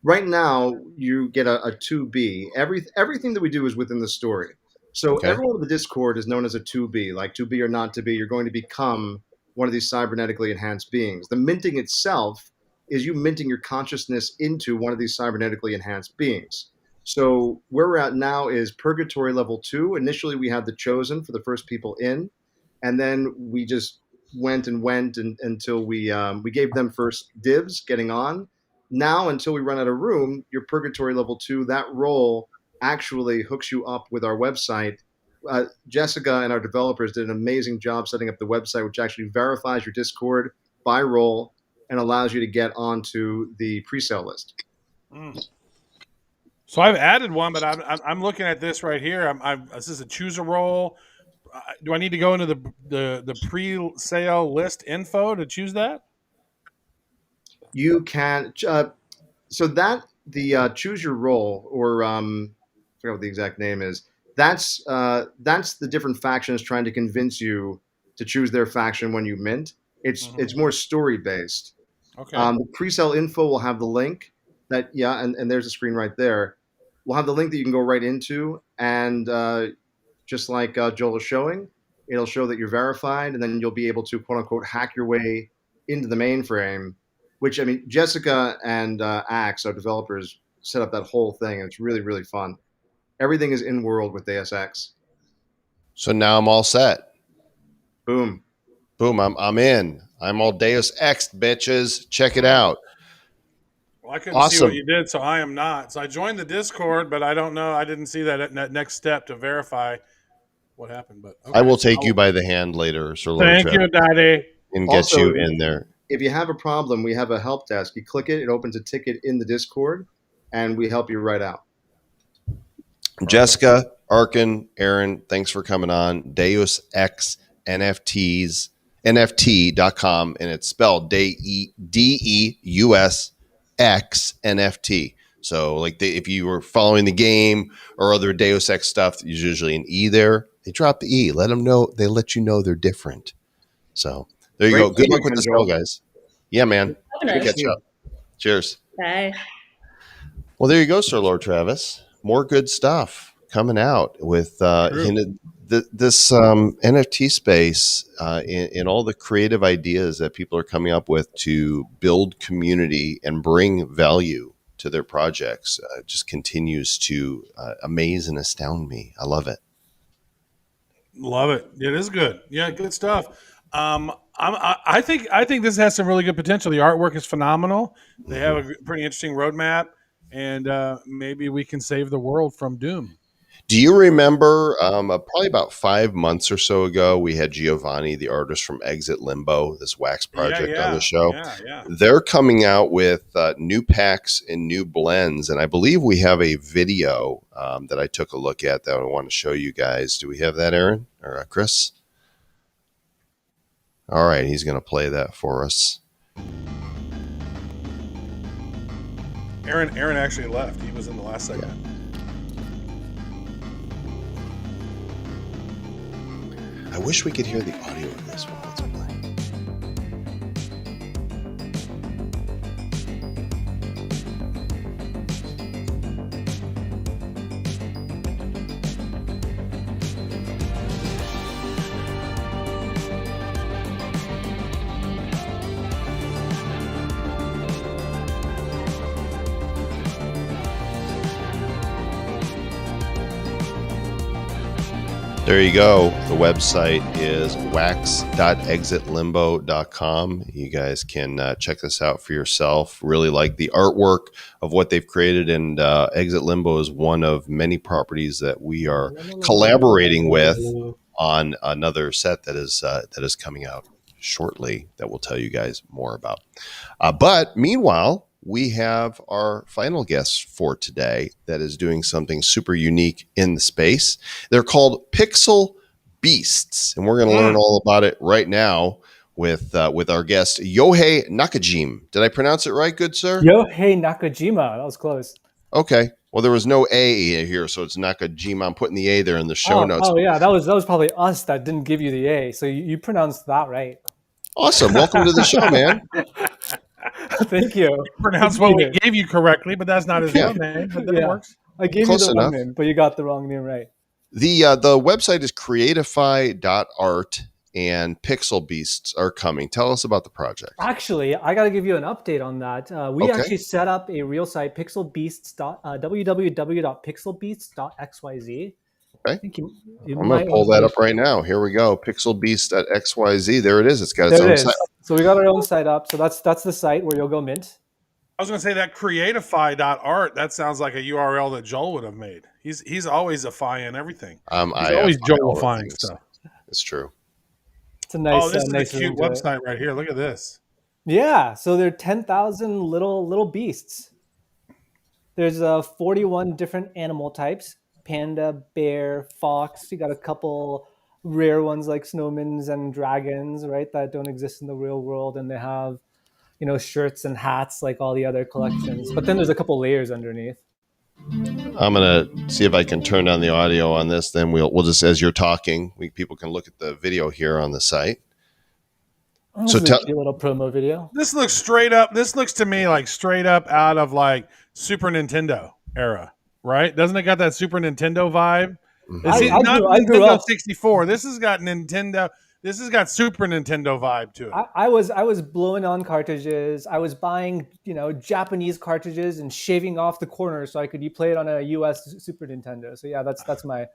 Right now, you get a 2B. Everything that we do is within the story. So Okay. everyone in the Discord is known as a 2B, like to be or not to be. You're going to become one of these cybernetically enhanced beings. The minting itself is you minting your consciousness into one of these cybernetically enhanced beings. So where we're at now is Purgatory level 2. Initially, we had the Chosen for the first people in, and then we just went until we gave them first dibs getting on. Now, until we run out of room, your Purgatory level 2, that role actually hooks you up with our website. Jessica and our developers did an amazing job setting up the website, which actually verifies your Discord by role and allows you to get onto the pre-sale list. So I've added one, but I'm looking at this right here. This is a choose a role. Do I need to go into the pre-sale list info to choose that? You can so that the choose your role, or I forget what the exact name is. That's the different factions trying to convince you to choose their faction when you mint. It's more story based. Okay. The pre-sale info will have the link that and there's a screen right there. We'll have the link that you can go right into, and just like Joel is showing, it'll show that you're verified, and then you'll be able to quote unquote hack your way into the mainframe. Which, I mean, Jessica and Axe, our developers, set up that whole thing, and it's really, really fun. Everything is in world with ASX. So now I'm all set. Boom. Boom. I'm in. I'm all Deus Ex, bitches. Check it out. Well, I couldn't see what you did, so I am not. So I joined the Discord, but I don't know. I didn't see that next step to verify what happened. But okay. I will take you by the hand later, Sir Lord. Thank you, Daddy. And get you in there. If you have a problem, we have a help desk. You click it, it opens a ticket in the Discord, and we help you right out. Jessica, Arkin, Aaron, thanks for coming on. Deus Ex NFTs, NFT.com, and it's spelled DEUS X NFT. So, like, if you were following the game or other Deus Ex stuff, there's usually an E there. They drop the E. Let them know. They let you know they're different. So, there you go. Good luck with the spell, guys. Yeah, man. Good catch up. Cheers. Bye. Well, there you go, Sir Lord Travis. More good stuff coming out with this NFT space and all the creative ideas that people are coming up with to build community and bring value to their projects. Just continues to amaze and astound me. I love it. Love it. It is good. Yeah, good stuff. I think this has some really good potential. The artwork is phenomenal. They have a pretty interesting roadmap, and maybe we can save the world from doom. Do you remember probably about 5 months or so ago, we had Giovanni, the artist from Exit Limbo, this wax project on the show. Yeah. They're coming out with new packs and new blends, and I believe we have a video that I took a look at that I want to show you guys. Do we have that, Aaron or Chris? All right, he's going to play that for us. Aaron actually left. He was in the last segment. Yeah. I wish we could hear the audio of this while it's playing. There you go. The website is wax.exitlimbo.com. You guys can check this out for yourself. Really like the artwork of what they've created, and Exit Limbo is one of many properties that we are collaborating with on another set that is coming out shortly that we'll tell you guys more about. But meanwhile, we have our final guest for today that is doing something super unique in the space. They're called Pixelbeasts, and we're going to learn all about it right now with our guest, Yohei Nakajima. Did I pronounce it right, good sir? Yohei Nakajima. That was close. Okay. Well, there was no A here, so it's Nakajima. I'm putting the A there in the show notes. Oh, yeah. That was probably us that didn't give you the A. So you pronounced that right. Awesome. Welcome to the show, man. Thank you. Pronounce what we gave you correctly, but that's not his real name. But that Yeah. works. I gave Close you the enough. wrong name, but you got the wrong name right. The website is creatify.art and Pixelbeasts are coming. Tell us about the project. Actually, I got to give you an update on that. We Okay. actually set up a real site, www.pixelbeasts.xyz. Okay. I think you I'm going to pull that up right now. Here we go. Pixelbeast at XYZ. There it is. It's got its There own it is. site. So we got our own site up. So that's the site where you'll go mint. I was going to say that creatify.art. That sounds like a URL that Joel would have made. He's always ifying everything. He's always Joelifying stuff. It's true. It's a nice. This is nice a cute website right here. Look at this. Yeah. So there are 10,000 little beasts. There's 41 different animal types: panda, bear, fox. You got a couple rare ones like snowmans and dragons, right? That don't exist in the real world, and they have, shirts and hats like all the other collections. But then there's a couple layers underneath. I'm gonna see if I can turn down the audio on this. Then we'll just, as you're talking, people can look at the video here on the site. So tell a little promo video. This looks straight up. This looks to me like straight up out of like Super Nintendo era, right? Doesn't it got that Super Nintendo vibe? I grew up 64. This has got Nintendo. This has got Super Nintendo vibe to it. I was blowing on cartridges. I was buying, Japanese cartridges and shaving off the corners so I could play it on a US Super Nintendo. So yeah, that's my.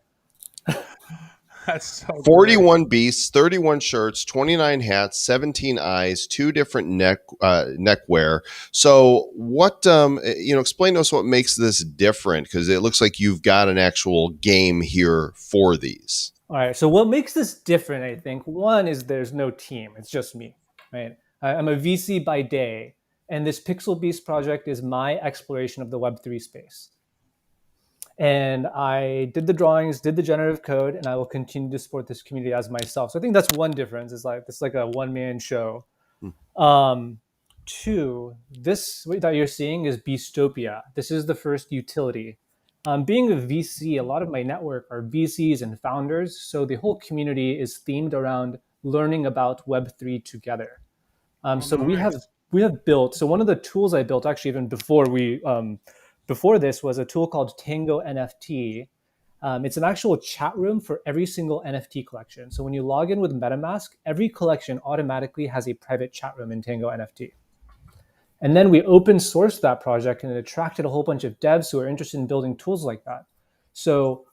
That's so 41 great. beasts, 31 shirts, 29 hats, 17 eyes, 2 different neckwear. So what, explain to us what makes this different, because it looks like you've got an actual game here for these. All right. So what makes this different, I think, one is there's no team. It's just me, right? I'm a VC by day, and this Pixelbeast project is my exploration of the Web3 space. And I did the drawings, did the generative code, and I will continue to support this community as myself. So I think that's one difference. It's like a one-man show. Two, this that you're seeing is Beastopia. This is the first utility. Being a VC, a lot of my network are VCs and founders. So the whole community is themed around learning about Web3 together. So we have built. So one of the tools I built, actually, even before this, was a tool called Tango NFT. It's an actual chat room for every single NFT collection. So when you log in with MetaMask, every collection automatically has a private chat room in Tango NFT. And then we open sourced that project, and it attracted a whole bunch of devs who are interested in building tools like that. So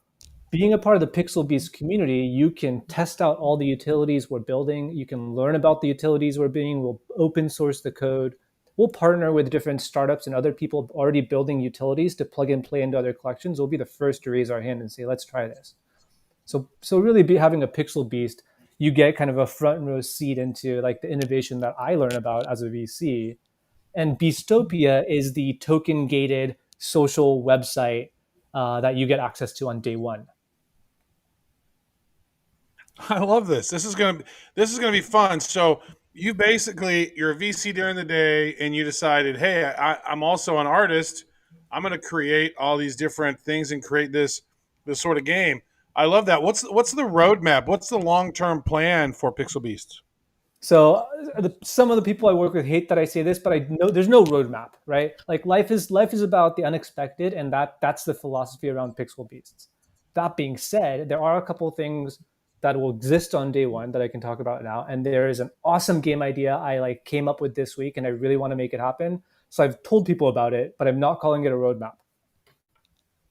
being a part of the Pixelbeast community, you can test out all the utilities we're building. You can learn about the utilities we're building. We'll open source the code. We'll partner with different startups and other people already building utilities to plug and play into other collections. We'll be the first to raise our hand and say, let's try this. So really having a Pixelbeast, you get kind of a front row seat into like the innovation that I learn about as a VC. And Beastopia is the token gated social website that you get access to on day one. I love this. This is gonna be fun. So you're a VC during the day, and you decided, hey, I'm also an artist. I'm going to create all these different things and create this sort of game. I love that. What's the roadmap? What's the long-term plan for Pixelbeast? So some of the people I work with hate that I say this, but I know there's no roadmap, right? Like life is about the unexpected, and that's the philosophy around Pixelbeasts. That being said, there are a couple of things that will exist on day one that I can talk about now. And there is an awesome game idea I came up with this week, and I really want to make it happen. So I've told people about it, but I'm not calling it a roadmap.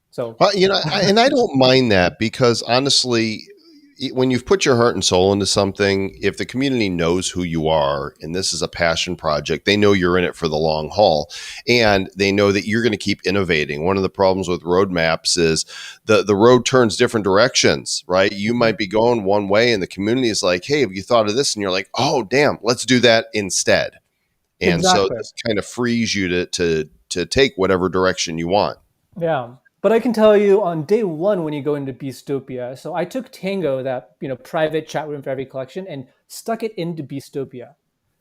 So, well, and I don't mind that, because honestly, when you've put your heart and soul into something, if the community knows who you are, and this is a passion project, they know you're in it for the long haul, and they know that you're going to keep innovating. One of the problems with roadmaps is the road turns different directions, right? You might be going one way, and the community is like, hey, have you thought of this? And you're like, oh, damn, let's do that instead. And exactly. So this kind of frees you to take whatever direction you want. Yeah. But I can tell you on day one, when you go into Beastopia, so I took Tango, that private chat room for every collection, and stuck it into Beastopia.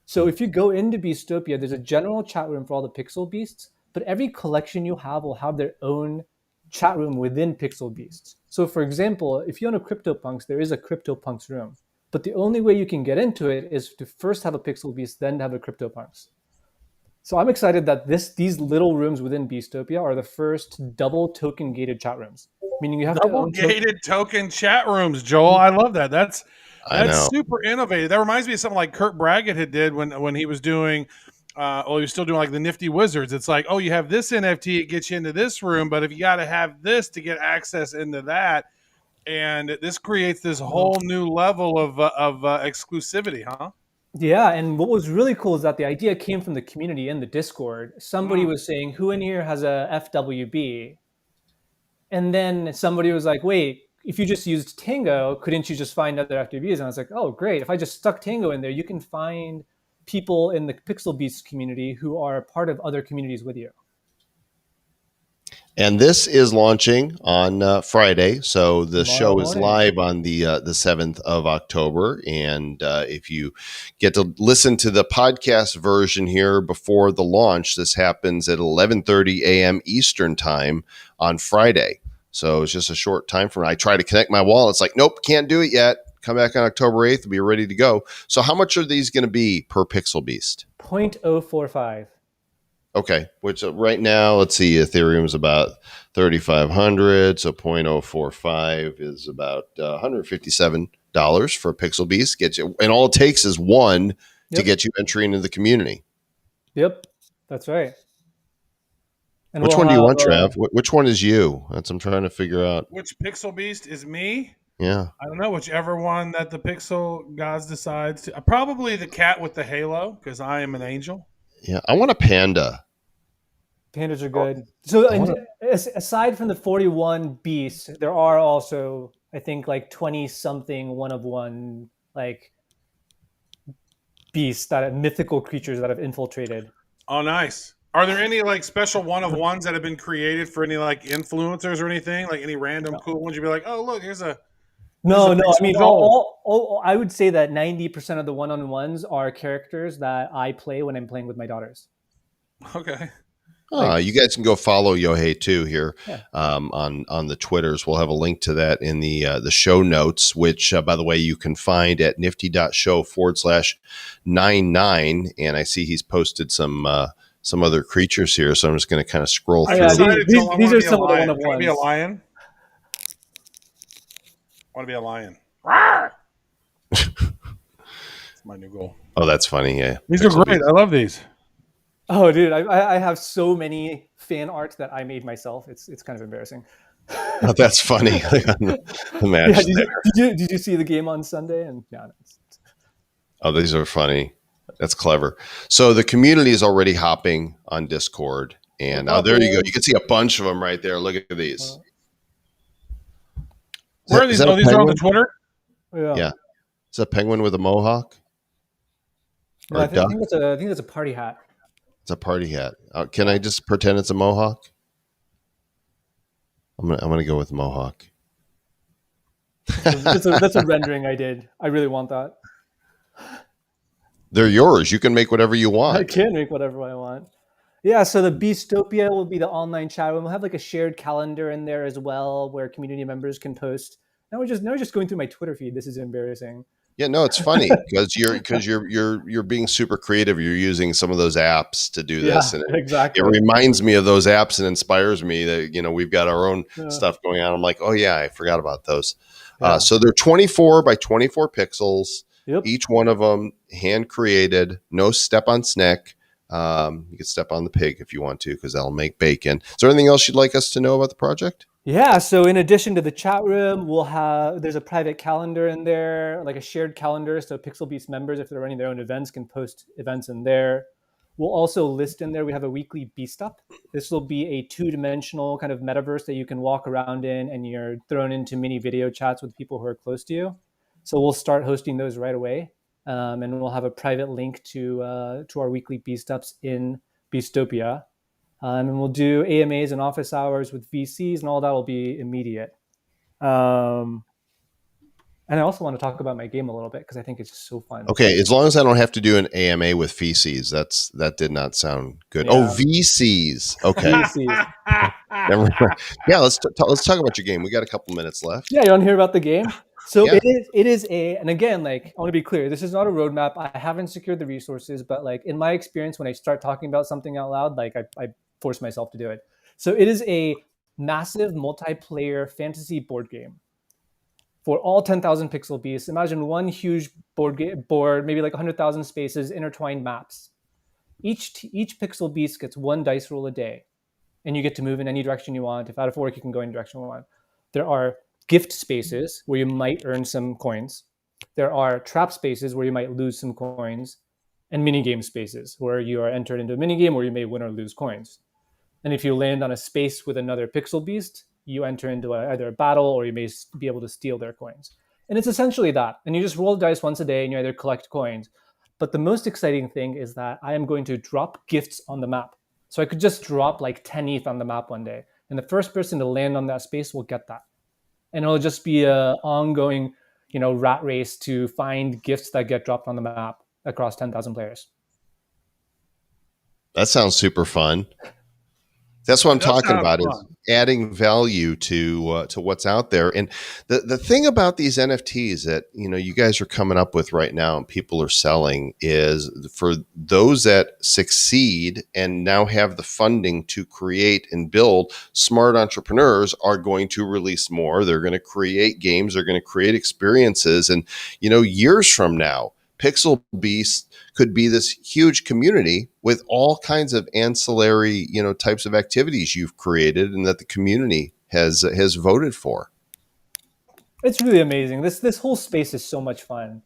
So if you go into Beastopia, there's a general chat room for all the Pixelbeasts, but every collection you have will have their own chat room within Pixelbeasts. So for example, if you own a CryptoPunks, there is a CryptoPunks room. But the only way you can get into it is to first have a Pixelbeast, then have a CryptoPunks. So I'm excited that these little rooms within Beastopia are the first double token gated chat rooms. Meaning you have double gated token chat rooms, Joel. I love that. That's super innovative. That reminds me of something like Kurt Braggett had did when he was doing he was still doing like the Nifty Wizards. It's like, oh, you have this NFT, it gets you into this room, but if you got to have this to get access into that, and this creates this whole new level of exclusivity, huh? Yeah, and what was really cool is that the idea came from the community in the Discord. Somebody was saying, who in here has a FWB? And then somebody was like, wait, if you just used Tango, couldn't you just find other FWBs? And I was like, oh, great. If I just stuck Tango in there, you can find people in the Pixelbeast community who are part of other communities with you. And this is launching on Friday, so the show is live on the 7th of October. And if you get to listen to the podcast version here before the launch, this happens at 11:30 a.m. Eastern time on Friday. So it's just a short time from. I try to connect my wallet. It's like, nope, can't do it yet. Come back on October 8th. We'll be ready to go. So how much are these going to be per Pixelbeast? 0.045. Okay, which right now, let's see, Ethereum is about 3,500, so 0.045 is about $157 for a Pixelbeast. Get you, and all it takes is one to get you entry into the community. Yep, that's right. And which one do you want, Trav? Which one is you? That's I'm trying to figure out. Which Pixelbeast is me? Yeah. I don't know, whichever one that the Pixel gods decides to. Probably the cat with the halo, because I am an angel. Yeah, I want a panda. Pandas are good. So aside from the 41 beasts, there are also, I think, like 20-something one-of-one like beasts, that mythical creatures that have infiltrated. Oh, nice. Are there any like special one-of-ones that have been created for any like influencers or anything? Like any random cool ones you'd be like, oh, look, here's a... No. I mean, all I would say that 90% of the one-on-ones are characters that I play when I'm playing with my daughters. Okay. You guys can go follow Yohei too here on the Twitters. We'll have a link to that in the show notes, which, by the way, you can find at Nifty.Show /99. And I see he's posted some other creatures here, so I'm just going to kind of scroll through. These are some of the one-of-ones. Want to be a lion? Want to be a lion? That's my new goal. Oh, that's funny. Yeah, these are great. I love these. Oh, dude, I have so many fan art that I made myself. It's kind of embarrassing. Oh, that's funny. The match did you see the game on Sunday? And oh, these are funny. That's clever. So the community is already hopping on Discord, and there you go. You can see a bunch of them right there. Look at these. Where are these? Oh, these are on the Twitter? Yeah. Is that a penguin with a mohawk? No, I think that's a party hat. It's a party hat. Can I just pretend it's a mohawk? I'm gonna go with mohawk. That's a rendering I did. I really want that. They're yours. You can make whatever you want. I can make whatever I want. Yeah, so the Beastopia will be the online chat room. We'll have like a shared calendar in there as well, where community members can post. Now we're just going through my Twitter feed. This is embarrassing. Yeah, no, it's funny because you're being super creative. You're using some of those apps to do this, and exactly. It reminds me of those apps and inspires me that we've got our own stuff going on. I'm like, oh yeah, I forgot about those. Yeah. So they're 24 by 24 pixels. Yep. Each one of them hand created. No step on snack. You can step on the pig if you want to, because that'll make bacon. Is there anything else you'd like us to know about the project? Yeah, so in addition to the chat room, there's a private calendar in there, like a shared calendar. So Pixelbeast members, if they're running their own events, can post events in there. We'll also list in there, we have a weekly Beast Up. This will be a 2-dimensional kind of metaverse that you can walk around in, and you're thrown into mini video chats with people who are close to you. So we'll start hosting those right away. And we'll have a private link to our weekly Beast Ups in Beastopia. And we'll do AMAs and office hours with VCs, and all that will be immediate. And I also want to talk about my game a little bit, because I think it's just so fun. Okay, as long as I don't have to do an AMA with VCs, that did not sound good. Yeah. Oh, VCs. Okay. VCs. Yeah, let's talk about your game. We got a couple minutes left. Yeah, you want to hear about the game? So Yeah. it is and again, like, I want to be clear, this is not a roadmap. I haven't secured the resources, but like in my experience, when I start talking about something out loud, like I force myself to do it. So it is a massive multiplayer fantasy board game for all 10,000 pixel beasts. Imagine one huge board, maybe like 100,000 spaces, intertwined maps. Each pixel beast gets one dice roll a day, and you get to move in any direction you want. If out of work, you can go any direction you want. There are gift spaces where you might earn some coins. There are trap spaces where you might lose some coins, and mini game spaces where you are entered into a mini game where you may win or lose coins. And if you land on a space with another pixel beast, you enter into either a battle or you may be able to steal their coins. And it's essentially that. And you just roll dice once a day and you either collect coins. But the most exciting thing is that I am going to drop gifts on the map. So I could just drop like 10 ETH on the map one day. And the first person to land on that space will get that. And it'll just be an ongoing, rat race to find gifts that get dropped on the map across 10,000 players. That sounds super fun. That's what I'm talking about, is adding value to what's out there. And the thing about these NFTs that, you guys are coming up with right now and people are selling is, for those that succeed and now have the funding to create and build, smart entrepreneurs are going to release more. They're going to create games. They're going to create experiences. And, years from now, Pixelbeast could be this huge community with all kinds of ancillary, types of activities you've created and that the community has voted for. It's really amazing. This whole space is so much fun.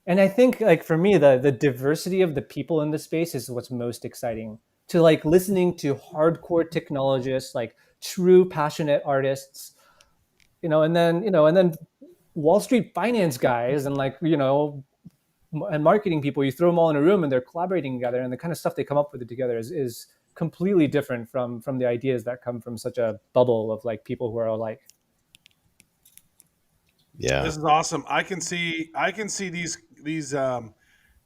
And I think, like, for me, the diversity of the people in the space is what's most exciting. To like listening to hardcore technologists, like true passionate artists, and then Wall Street finance guys and and marketing people. You throw them all in a room and they're collaborating together, and the kind of stuff they come up with together is completely different from the ideas that come from such a bubble of like people who are alike. Yeah, this is awesome. I can see these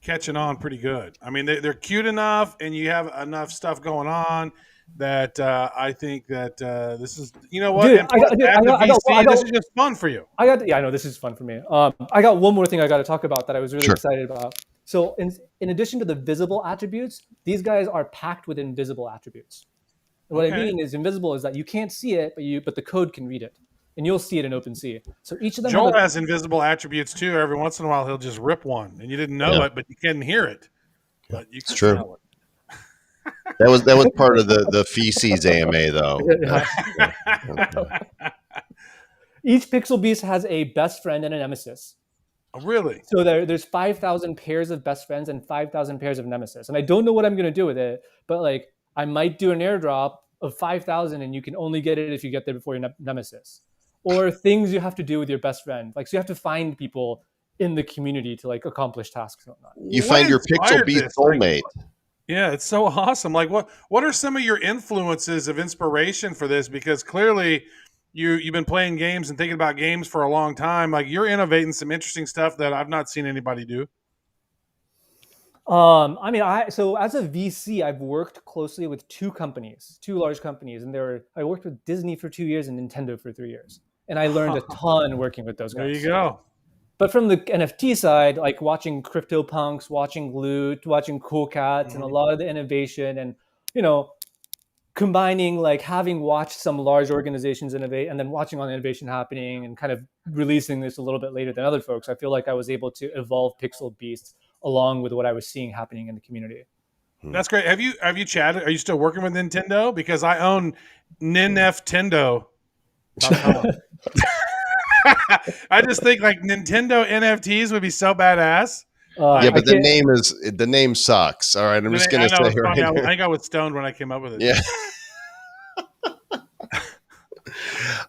catching on pretty good. I mean, they're cute enough, and you have enough stuff going on that I think that this is, what? Dude, this is just fun for you. I know this is fun for me. I got one more thing I got to talk about that I was really excited about. So in addition to the visible attributes, these guys are packed with invisible attributes. And what I mean is, invisible is that you can't see it, but the code can read it, and you'll see it in OpenSea. So each of them. Joel has invisible attributes too. Every once in a while, he'll just rip one, and you didn't know it, but you can hear it. But you can smell it. That was part of the feces AMA, though. Each pixel beast has a best friend and a nemesis. Oh, really? So there's 5,000 pairs of best friends and 5,000 pairs of nemesis. And I don't know what I'm going to do with it, but like I might do an airdrop of 5,000, and you can only get it if you get there before your nemesis. Or things you have to do with your best friend. Like, so you have to find people in the community to like accomplish tasks and whatnot. You find your pixel beast soulmate. Yeah, it's so awesome. Like, what are some of your influences of inspiration for this? Because clearly you've been playing games and thinking about games for a long time. Like, you're innovating some interesting stuff that I've not seen anybody do. So as a VC, I've worked closely with two large companies, and I worked with Disney for 2 years and Nintendo for 3 years. And I learned a ton working with those guys. There you go. But from the NFT side, like watching CryptoPunks, watching Loot, watching Cool Cats, and a lot of the innovation, and combining, like having watched some large organizations innovate and then watching all the innovation happening and kind of releasing this a little bit later than other folks, I feel like I was able to evolve Pixelbeast along with what I was seeing happening in the community. That's great. Have you chatted? Are you still working with Nintendo? Because I own Ninftendo. I just think like Nintendo NFTs would be so badass. But the name sucks. All right, I'm just gonna say right now. I think I was stoned when I came up with it. Yeah.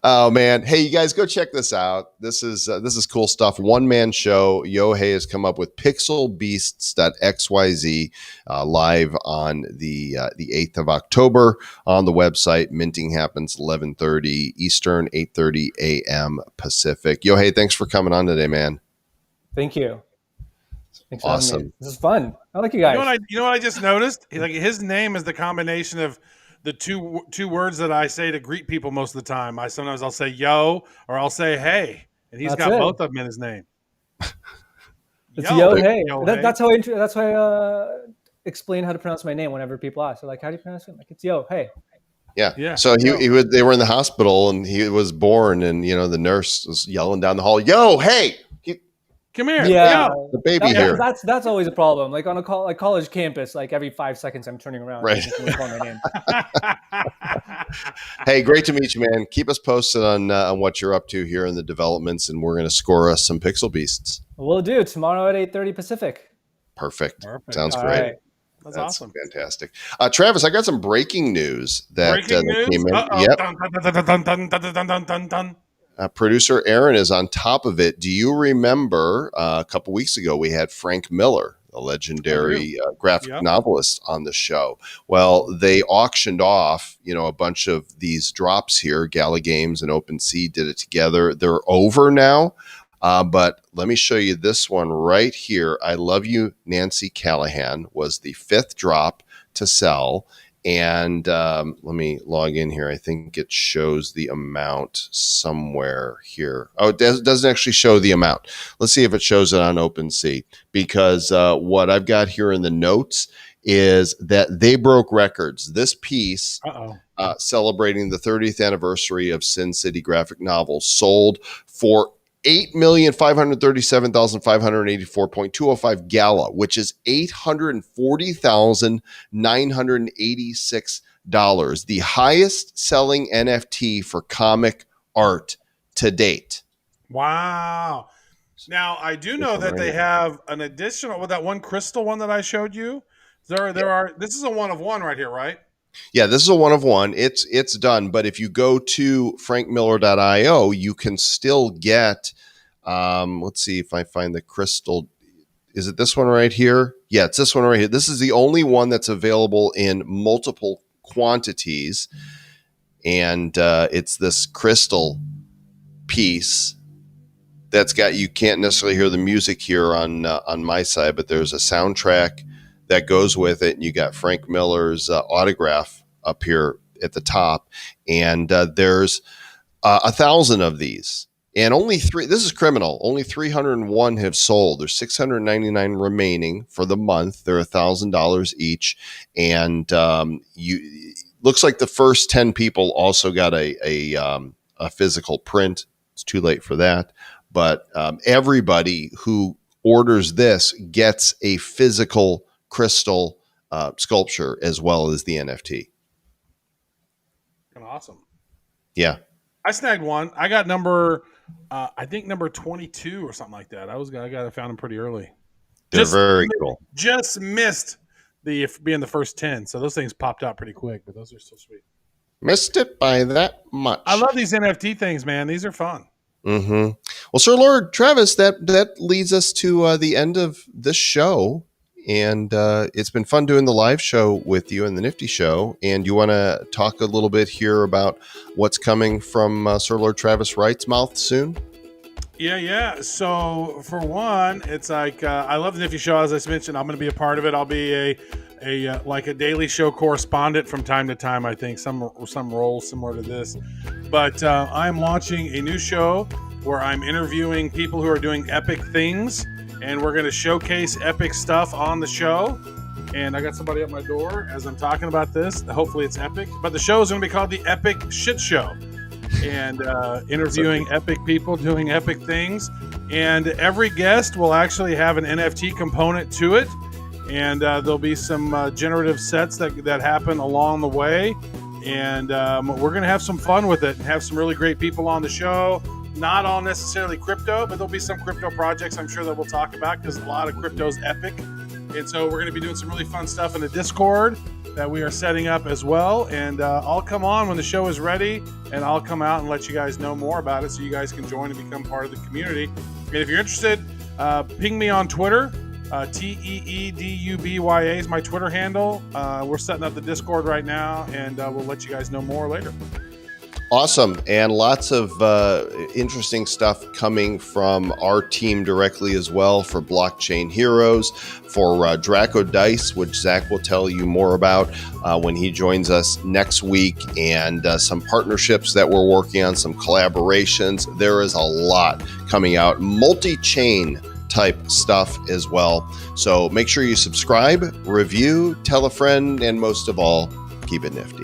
Oh man, hey, you guys, go check this out. This is cool stuff. One man show. Yohei has come up with pixelbeasts.xyz live on the 8th of October on the website. Minting happens 11:30 Eastern, 8:30 a.m. Pacific. Yohei, thanks for coming on today, man. Thank you. Thanks for awesome. having me. This is fun. I like you guys. You know what I just noticed? Like, his name is the combination of the two words that I say to greet people most of the time. Sometimes I'll say yo, or I'll say hey, and he's That's got it. both of them in his name. It's Yo Hey. Hey. That's how I explain how to pronounce my name whenever people ask. They're like, "How do you pronounce it?" I'm like, it's Yo Hey. Yeah. So they were in the hospital and he was born, and the nurse was yelling down the hall, "Yo, hey, come here!" Yeah, the baby here. That's always a problem. Like on a college campus, like every 5 seconds, I'm turning around. Right. And calling my name. Hey, great to meet you, man. Keep us posted on what you're up to here in the developments, and we're going to score us some Pixel Beasts. We'll do tomorrow at 8:30 Pacific. Perfect. Sounds All great. right. That's awesome. Fantastic. Travis, I got some breaking news that came in. Uh-oh. Yep. Dun, dun, dun. Producer Aaron is on top of it. Do you remember a couple weeks ago we had Frank Miller, a legendary graphic novelist, on the show? Well, they auctioned off, a bunch of these drops here. Gala Games and OpenSea did it together. They're over now. But let me show you this one right here. I Love You, Nancy Callahan was the 5th drop to sell. And let me log in here. I think it shows the amount somewhere here. Oh, it doesn't actually show the amount. Let's see if it shows it on OpenSea, because what I've got here in the notes is that they broke records. This piece, celebrating the 30th anniversary of Sin City graphic novels, sold for $8,537,584.205 Gala, which is $840,986, the highest selling NFT for comic art to date. Wow. Now, I do know that they have an additional, with that one crystal one that I showed you. This is a one of one right here, right? Yeah, this is a one of one. It's done. But if you go to frankmiller.io, you can still get, let's see if I find the crystal. Is it this one right here? Yeah, it's this one right here. This is the only one that's available in multiple quantities. And it's this crystal piece that's got, you can't necessarily hear the music here on my side, but there's a soundtrack that goes with it. And you got Frank Miller's autograph up here at the top. And there's 1,000 of these. And only 3, this is criminal, only 301 have sold. There's 699 remaining for the month. They're $1,000 each. And looks like the first 10 people also got a physical print. It's too late for that. But everybody who orders this gets a physical crystal sculpture as well as the NFT. Awesome. Yeah. I snagged one. I got number 22 or something like that. I found them pretty early. They're very cool. Just missed being the first 10. So those things popped out pretty quick, but those are so sweet. Missed it by that much. I love these NFT things, man. These are fun. Mm-hmm. Well, Sir Lord Travis, that leads us to the end of this show. And it's been fun doing the live show with you and the Nifty.Show. And you want to talk a little bit here about what's coming from Sir Lord Travis Wright's mouth soon? Yeah. So for one, it's like I love the Nifty.Show. As I mentioned, I'm going to be a part of it. I'll be a daily show correspondent from time to time. I think some role similar to this. But I'm launching a new show where I'm interviewing people who are doing epic things. And we're going to showcase epic stuff on the show. And I got somebody at my door as I'm talking about this. Hopefully it's epic. But the show is going to be called The Epic Shit Show. And interviewing epic people doing epic things. And every guest will actually have an NFT component to it. And there'll be some generative sets that happen along the way. And we're going to have some fun with it and have some really great people on the show. Not all necessarily crypto, but there'll be some crypto projects I'm sure that we'll talk about because a lot of crypto is epic. And so we're going to be doing some really fun stuff in the Discord that we are setting up as well. And I'll come on when the show is ready, and I'll come out and let you guys know more about it so you guys can join and become part of the community. And if you're interested, ping me on Twitter. TEEDUBYA is my Twitter handle. We're setting up the Discord right now, and we'll let you guys know more later. Awesome. And lots of interesting stuff coming from our team directly as well for Blockchain Heroes, for Draco Dice, which Zach will tell you more about when he joins us next week, and some partnerships that we're working on, some collaborations. There is a lot coming out, multi-chain type stuff as well. So make sure you subscribe, review, tell a friend, and most of all, keep it nifty.